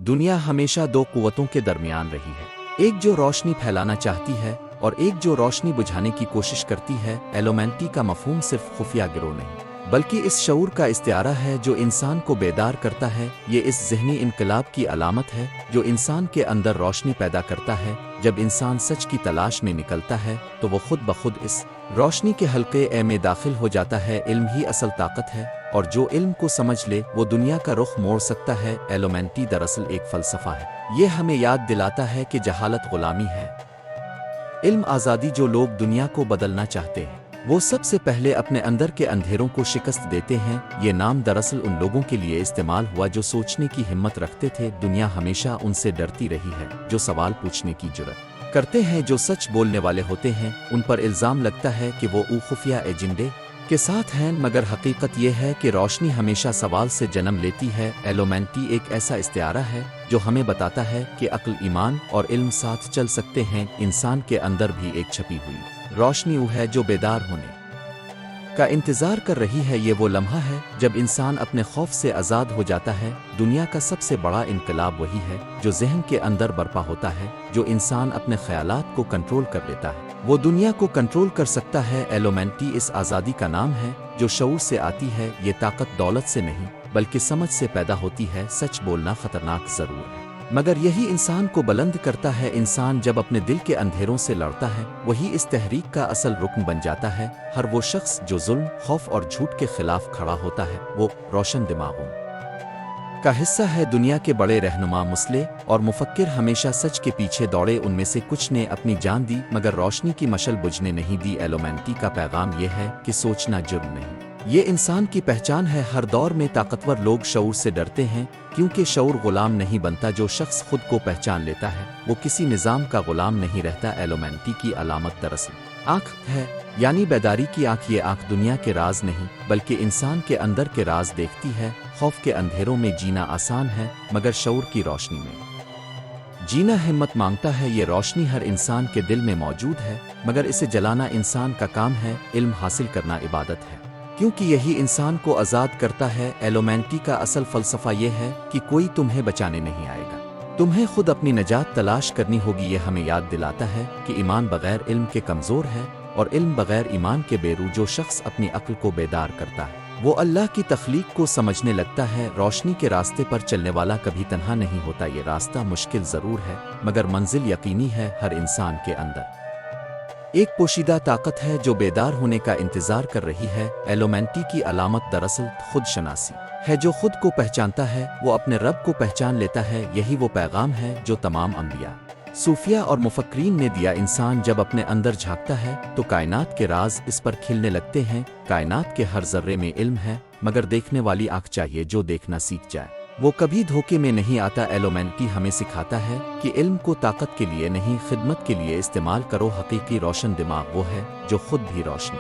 دنیا ہمیشہ دو قوتوں کے درمیان رہی ہے، ایک جو روشنی پھیلانا چاہتی ہے اور ایک جو روشنی بجھانے کی کوشش کرتی ہے۔ ایلومینٹی کا مفہوم صرف خفیہ گروہ نہیں بلکہ اس شعور کا استعارہ ہے جو انسان کو بیدار کرتا ہے۔ یہ اس ذہنی انقلاب کی علامت ہے جو انسان کے اندر روشنی پیدا کرتا ہے۔ جب انسان سچ کی تلاش میں نکلتا ہے تو وہ خود بخود اس روشنی کے حلقے میں داخل ہو جاتا ہے۔ علم ہی اصل طاقت ہے اور جو علم کو سمجھ لے وہ دنیا کا رخ موڑ سکتا ہے۔ ایلومینٹی دراصل ایک فلسفہ ہے، یہ ہمیں یاد دلاتا ہے کہ جہالت غلامی ہے، علم آزادی۔ جو لوگ دنیا کو بدلنا چاہتے ہیں وہ سب سے پہلے اپنے اندر کے اندھیروں کو شکست دیتے ہیں۔ یہ نام دراصل ان لوگوں کے لیے استعمال ہوا جو سوچنے کی ہمت رکھتے تھے۔ دنیا ہمیشہ ان سے ڈرتی رہی ہے جو سوال پوچھنے کی جرات کرتے ہیں۔ جو سچ بولنے والے ہوتے ہیں ان پر الزام لگتا ہے کہ وہ خفیہ ایجنڈے کے ساتھ ہیں، مگر حقیقت یہ ہے کہ روشنی ہمیشہ سوال سے جنم لیتی ہے۔ ایلومینٹی ایک ایسا استعارہ ہے جو ہمیں بتاتا ہے کہ عقل، ایمان اور علم ساتھ چل سکتے ہیں۔ انسان کے اندر بھی ایک چھپی ہوئی روشنی وہ ہے جو بیدار ہونے کا انتظار کر رہی ہے۔ یہ وہ لمحہ ہے جب انسان اپنے خوف سے آزاد ہو جاتا ہے۔ دنیا کا سب سے بڑا انقلاب وہی ہے جو ذہن کے اندر برپا ہوتا ہے۔ جو انسان اپنے خیالات کو کنٹرول کر لیتا ہے وہ دنیا کو کنٹرول کر سکتا ہے۔ ایلومینٹی اس آزادی کا نام ہے جو شعور سے آتی ہے۔ یہ طاقت دولت سے نہیں بلکہ سمجھ سے پیدا ہوتی ہے۔ سچ بولنا خطرناک ضرور ہے مگر یہی انسان کو بلند کرتا ہے۔ انسان جب اپنے دل کے اندھیروں سے لڑتا ہے وہی اس تحریک کا اصل رکن بن جاتا ہے۔ ہر وہ شخص جو ظلم، خوف اور جھوٹ کے خلاف کھڑا ہوتا ہے وہ روشن دماغوں کا حصہ ہے۔ دنیا کے بڑے رہنما، مسلح اور مفکر ہمیشہ سچ کے پیچھے دوڑے۔ ان میں سے کچھ نے اپنی جان دی مگر روشنی کی مشعل بجھنے نہیں دی۔ ایلومینٹی کا پیغام یہ ہے کہ سوچنا جرم نہیں، یہ انسان کی پہچان ہے۔ ہر دور میں طاقتور لوگ شعور سے ڈرتے ہیں کیونکہ شعور غلام نہیں بنتا۔ جو شخص خود کو پہچان لیتا ہے وہ کسی نظام کا غلام نہیں رہتا۔ ایلومینٹی کی علامت دراصل آنکھ ہے، یعنی بیداری کی آنکھ۔ یہ آنکھ دنیا کے راز نہیں بلکہ انسان کے اندر کے راز دیکھتی ہے۔ خوف کے اندھیروں میں جینا آسان ہے مگر شعور کی روشنی میں جینا ہمت مانگتا ہے۔ یہ روشنی ہر انسان کے دل میں موجود ہے مگر اسے جلانا انسان کا کام ہے۔ علم حاصل کرنا عبادت ہے کیونکہ یہی انسان کو آزاد کرتا ہے۔ ایلومینٹی کا اصل فلسفہ یہ ہے کہ کوئی تمہیں بچانے نہیں آئے گا، تمہیں خود اپنی نجات تلاش کرنی ہوگی۔ یہ ہمیں یاد دلاتا ہے کہ ایمان بغیر علم کے کمزور ہے اور علم بغیر ایمان کے بے روح۔ جو شخص اپنی عقل کو بیدار کرتا ہے وہ اللہ کی تخلیق کو سمجھنے لگتا ہے۔ روشنی کے راستے پر چلنے والا کبھی تنہا نہیں ہوتا۔ یہ راستہ مشکل ضرور ہے مگر منزل یقینی ہے۔ ہر انسان کے اندر ایک پوشیدہ طاقت ہے جو بیدار ہونے کا انتظار کر رہی ہے۔ ایلومینٹی کی علامت دراصل خود شناسی ہے۔ جو خود کو پہچانتا ہے وہ اپنے رب کو پہچان لیتا ہے۔ یہی وہ پیغام ہے جو تمام انبیاء، صوفیاء اور مفکرین نے دیا۔ انسان جب اپنے اندر جھانکتا ہے تو کائنات کے راز اس پر کھلنے لگتے ہیں۔ کائنات کے ہر ذرے میں علم ہے مگر دیکھنے والی آنکھ چاہیے جو دیکھنا سیکھ جائے وہ کبھی دھوکے میں نہیں آتا۔ ایلومینٹی ہمیں سکھاتا ہے کہ علم کو طاقت کے لیے نہیں خدمت کے لیے استعمال کرو۔ حقیقی روشن دماغ وہ ہے جو خود بھی روشنی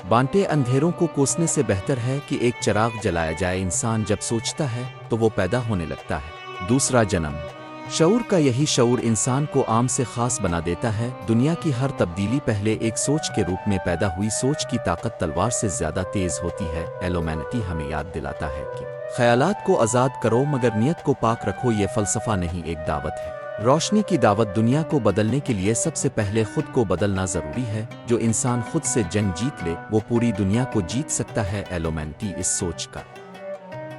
بانٹے۔ اندھیروں کو کوسنے سے بہتر ہے کہ ایک چراغ جلایا جائے۔ انسان جب سوچتا ہے تو وہ پیدا ہونے لگتا ہے۔ دوسرا جنم شعور کا، یہی شعور انسان کو عام سے خاص بنا دیتا ہے۔ دنیا کی ہر تبدیلی پہلے ایک سوچ کے روپ میں پیدا ہوئی۔ سوچ کی طاقت تلوار سے زیادہ تیز ہوتی ہے۔ ایلومینٹی ہمیں یاد دلاتا ہے کہ خیالات کو آزاد کرو مگر نیت کو پاک رکھو۔ یہ فلسفہ نہیں، ایک دعوت ہے، روشنی کی دعوت۔ دنیا کو بدلنے کے لیے سب سے پہلے خود کو بدلنا ضروری ہے۔ جو انسان خود سے جنگ جیت لے وہ پوری دنیا کو جیت سکتا ہے۔ ایلومینٹی اس سوچ کا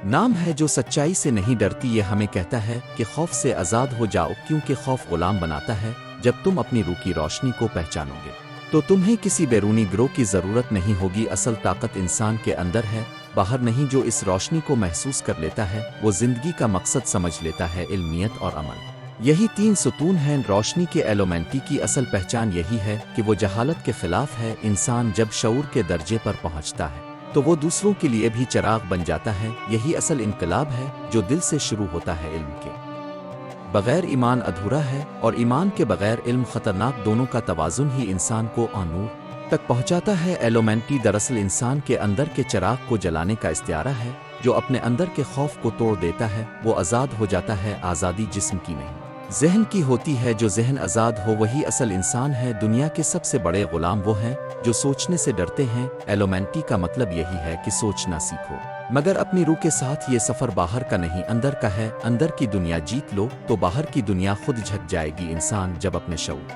نام ہے جو سچائی سے نہیں ڈرتی۔ یہ ہمیں کہتا ہے کہ خوف سے آزاد ہو جاؤ کیونکہ خوف غلام بناتا ہے۔ جب تم اپنی روح کی روشنی کو پہچانو گے تو تمہیں کسی بیرونی گروہ کی ضرورت نہیں ہوگی۔ اصل طاقت انسان کے اندر ہے، باہر نہیں۔ جو اس روشنی کو محسوس کر لیتا ہے وہ زندگی کا مقصد سمجھ لیتا ہے، علمیت اور عمل۔ یہی تین ستون ہیں روشنی کے۔ ایلومینٹی کی اصل پہچان یہی ہے کہ وہ جہالت کے خلاف ہے۔ انسان جب شعور کے درجے پر پہنچتا ہے تو وہ دوسروں کے لیے بھی چراغ بن جاتا ہے۔ یہی اصل انقلاب ہے جو دل سے شروع ہوتا ہے۔ علم کے بغیر ایمان ادھورا ہے اور ایمان کے بغیر علم خطرناک۔ دونوں کا توازن ہی انسان کو نور تک پہنچاتا ہے۔ ایلومینٹی دراصل انسان کے اندر کے چراغ کو جلانے کا استعارہ ہے۔ جو اپنے اندر کے خوف کو توڑ دیتا ہے وہ آزاد ہو جاتا ہے۔ آزادی جسم کی نہیں، ذہن کی ہوتی ہے، جو ذہن آزاد ہو وہی اصل انسان ہے۔ دنیا کے سب سے بڑے غلام وہ ہیں جو سوچنے سے ڈرتے ہیں۔ ایلومینٹی کا مطلب یہی ہے کہ سوچنا سیکھو، مگر اپنی روح کے ساتھ۔ یہ سفر باہر کا نہیں اندر کا ہے۔ اندر کی دنیا جیت لو تو باہر کی دنیا خود جھک جائے گی۔ انسان جب اپنے شعور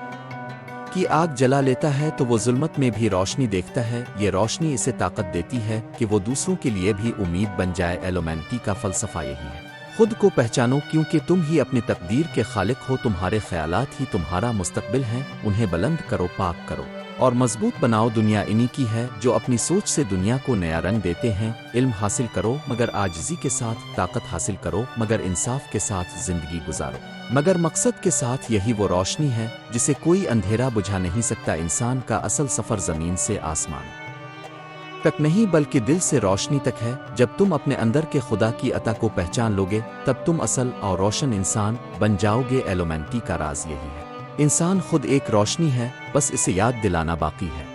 کی آگ جلا لیتا ہے تو وہ ظلمت میں بھی روشنی دیکھتا ہے۔ یہ روشنی اسے طاقت دیتی ہے کہ وہ دوسروں کے لیے بھی امید بن جائے۔ ایلومینٹی کا فلسفہ یہی ہے، خود کو پہچانو کیونکہ تم ہی اپنی تقدیر کے خالق ہو۔ تمہارے خیالات ہی تمہارا مستقبل ہیں، انہیں بلند کرو، پاک کرو اور مضبوط بناؤ۔ دنیا انہی کی ہے جو اپنی سوچ سے دنیا کو نیا رنگ دیتے ہیں۔ علم حاصل کرو مگر عاجزی کے ساتھ، طاقت حاصل کرو مگر انصاف کے ساتھ، زندگی گزارو مگر مقصد کے ساتھ۔ یہی وہ روشنی ہے جسے کوئی اندھیرا بجھا نہیں سکتا۔ انسان کا اصل سفر زمین سے آسمان تک نہیں بلکہ دل سے روشنی تک ہے۔ جب تم اپنے اندر کے خدا کی عطا کو پہچان لوگے تب تم اصل اور روشن انسان بن جاؤ گے۔ ایلومینٹی کا راز یہی ہے، انسان خود ایک روشنی ہے، بس اسے یاد دلانا باقی ہے۔